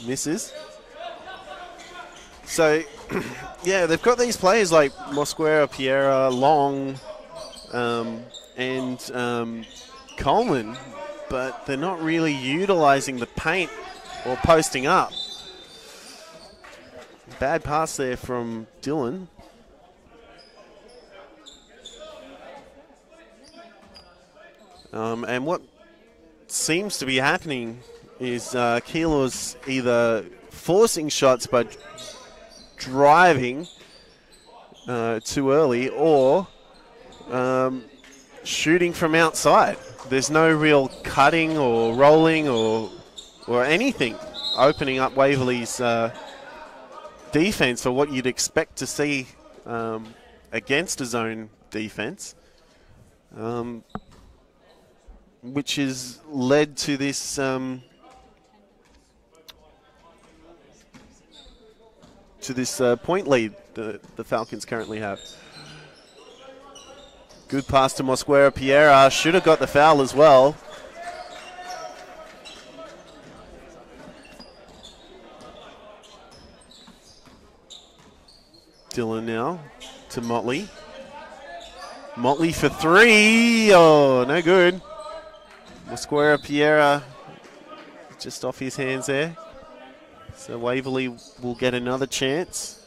Misses. So, yeah, they've got these players like Mosquera, Piera, Long, and Coleman, but they're not really utilizing the paint or posting up. Bad pass there from Dylan. And what seems to be happening is Keilor's either forcing shots but driving too early, or shooting from outside. There's no real cutting or rolling or anything opening up Waverley's defense for what you'd expect to see against a zone defense, which has led to this point lead the Falcons currently have. Good pass to Mosquera Piera. Should have got the foul as well. Dylan now to Motley. Motley for three. Oh, no good. Mosquera Piera just off his hands there. So Waverley will get another chance.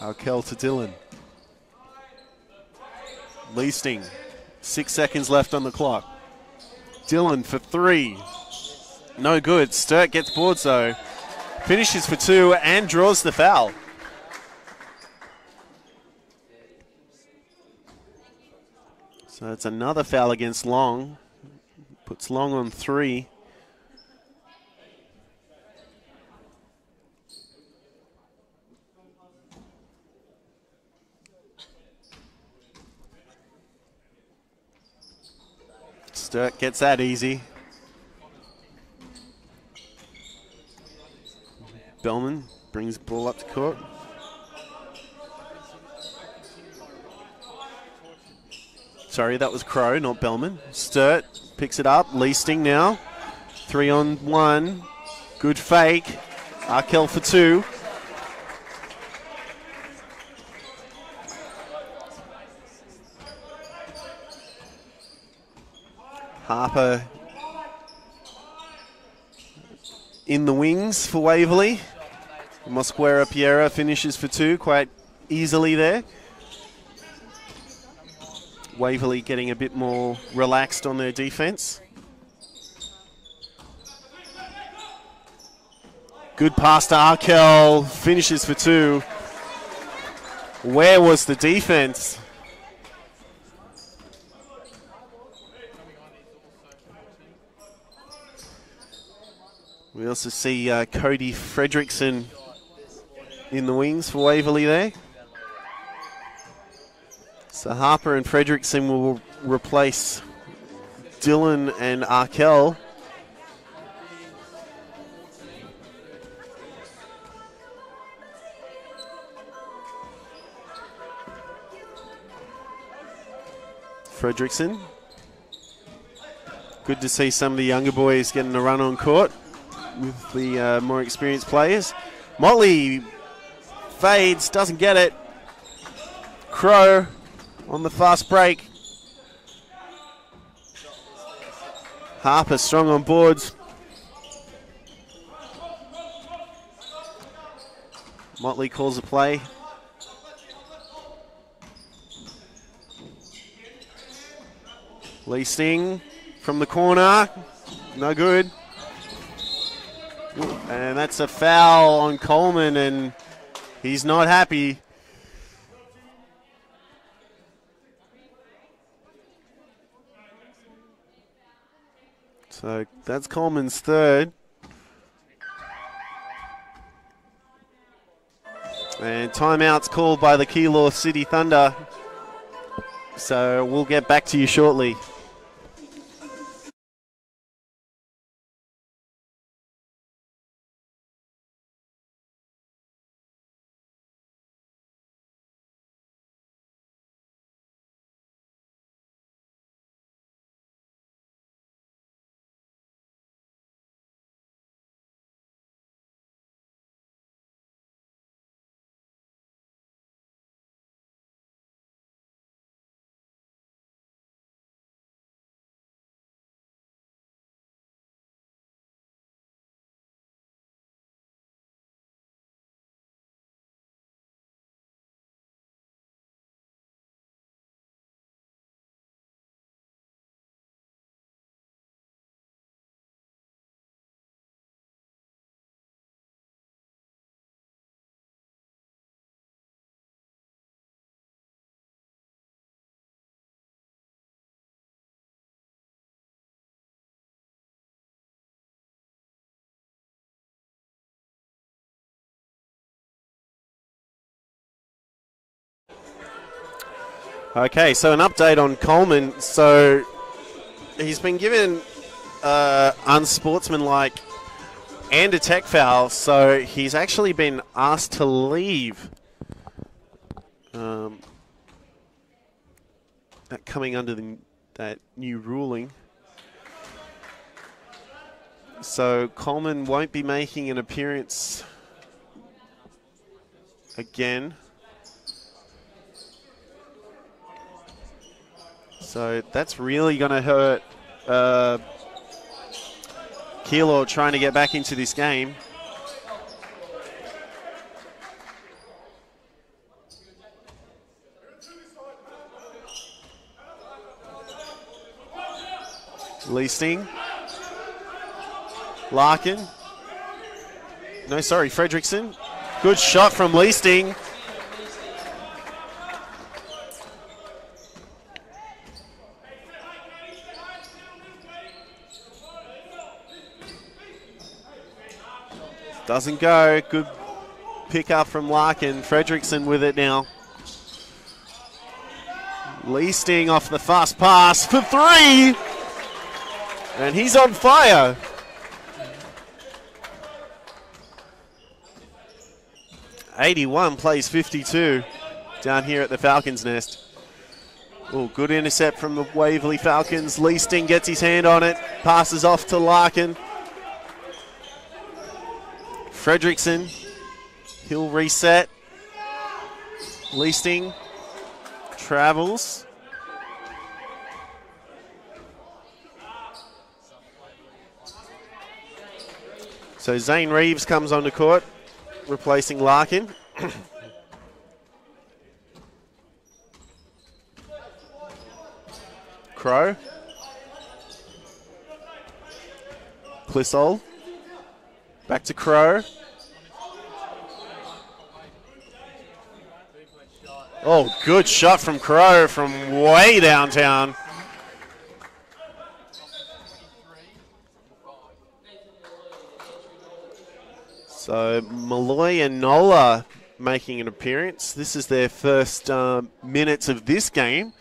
Arkell to Dylan. Leasting. 6 seconds left on the clock. Dylan for three. No good. Sturt gets boards though. Finishes for two and draws the foul. So it's another foul against Long. Puts Long on three. Sturt gets that easy. Bellman Brings the ball up to court. Sorry, that was Crow, not Bellman. Sturt picks it up. Leasting now. 3-on-1. Good fake. Arkell for 2. Harper in the wings for Waverley. Mosquera Piera finishes for 2 quite easily there. Waverley getting a bit more relaxed on their defence. Good pass to Arkell, finishes for 2. Where was the defence? We also see Cody Fredrickson in the wings for Waverley there. So Harper and Fredrickson will replace Dylan and Arkell. Fredrickson. Good to see some of the younger boys getting a run on court with the more experienced players. Motley fades, doesn't get it. Crow on the fast break. Harper strong on boards. Motley calls a play. Leasting from the corner. No good. And that's a foul on Coleman, and he's not happy. So that's Coleman's 3rd. And timeout's called by the Keilor City Thunder. So we'll get back to you shortly. Okay, so an update on Coleman. So he's been given unsportsmanlike and a tech foul, so he's actually been asked to leave. That coming under that new ruling. So Coleman won't be making an appearance again. So that's really going to hurt Keilor trying to get back into this game. Leasting. Larkin. No, sorry, Fredrickson. Good shot from Leasting. Doesn't go. Good pick up from Larkin. Fredrickson with it now. Leasting off the fast pass for 3. And he's on fire. 81 plays 52 down here at the Falcons' nest. Oh, good intercept from the Waverley Falcons. Leasting gets his hand on it, passes off to Larkin. Fredrickson, he'll reset. Leasting travels. So Zane Reeves comes onto court, replacing Larkin. Crow. Clisol. Back to Crow. Oh, good shot from Crow from way downtown. So Malloy and Nola making an appearance. This is their first minutes of this game,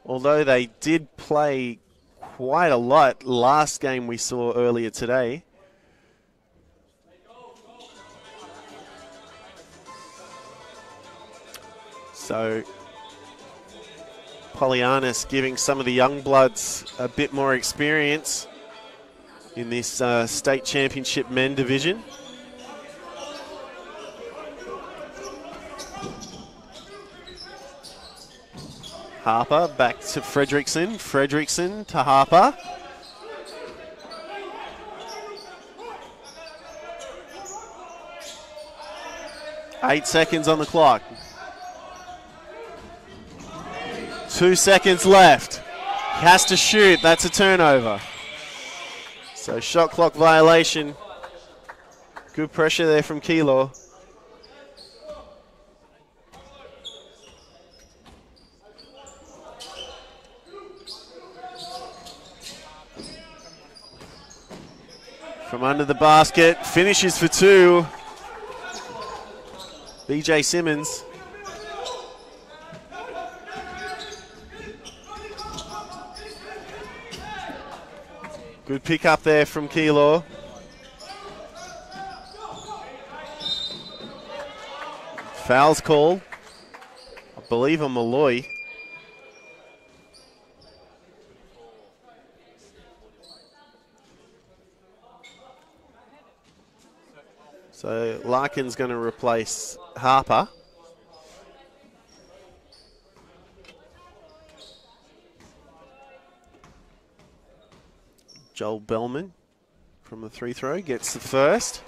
although they did play quite a lot last game we saw earlier today. So Polyanis giving some of the young bloods a bit more experience in this state championship men division. Harper back to Fredrickson. Fredrickson to Harper. Eight seconds on the clock. 2 seconds left. Has to shoot. That's a turnover. So shot clock violation. Good pressure there from Keilor. From under the basket, finishes for two. BJ Simmons. Good pick up there from Keilor. Foul's called, I believe, on Malloy. So Larkin's going to replace Harper. Joel Bellman from the free throw gets the first.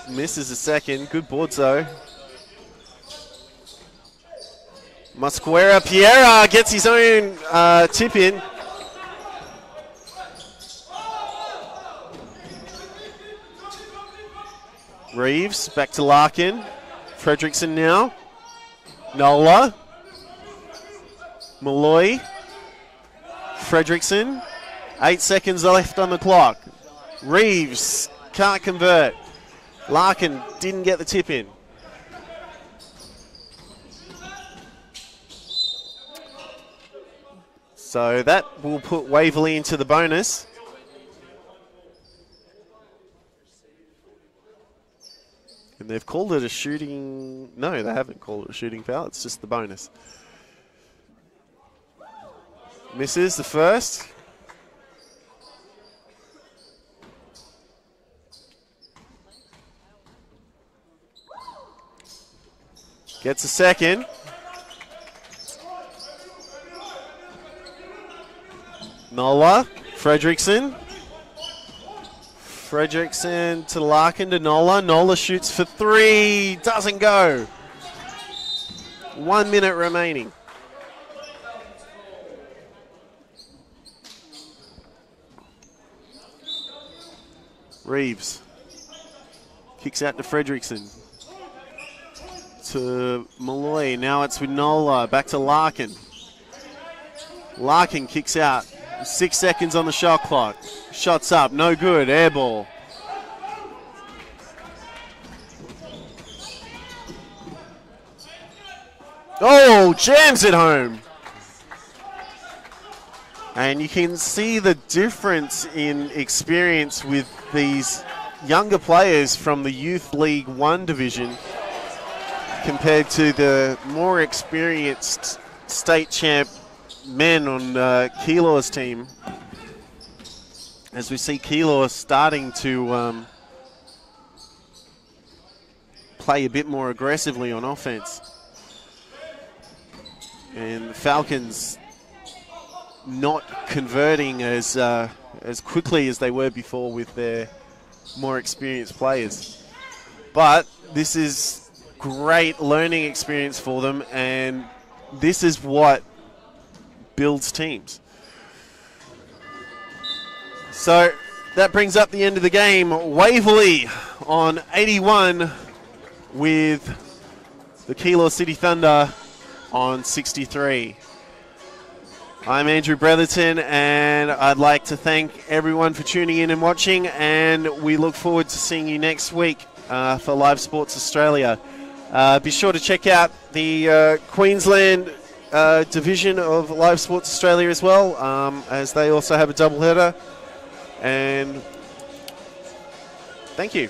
Misses a second. Good board though. Mosquera Piera gets his own tip in. Reeves back to Larkin. Fredrickson now. Nola. Malloy. Fredrickson. 8 seconds left on the clock. Reeves can't convert. Larkin didn't get the tip in. So that will put Waverley into the bonus. And they've called it a shooting... No, they haven't called it a shooting foul. It's just the bonus. Misses the first. Gets a second. Nola, Fredrickson. Fredrickson to Larkin to Nola. Nola shoots for three. Doesn't go. 1 minute remaining. Reeves kicks out to Fredrickson. To Malloy. Now it's with Nola. Back to Larkin. Larkin kicks out. 6 seconds on the shot clock. Shots up. No good. Air ball. Oh, jams it home. And you can see the difference in experience with these younger players from the Youth League 1 division compared to the more experienced state champ men on Keilor's team. As we see Keilor starting to play a bit more aggressively on offense. And the Falcons not converting as quickly as they were before with their more experienced players. But this is great learning experience for them, and this is what builds teams. So that brings up the end of the game. Waverley on 81 with the Keilor City Thunder on 63. I'm Andrew Bretherton, and I'd like to thank everyone for tuning in and watching, and we look forward to seeing you next week for Live Sports Australia. Be sure to check out the Queensland division of Live Sports Australia as well, as they also have a doubleheader. And thank you.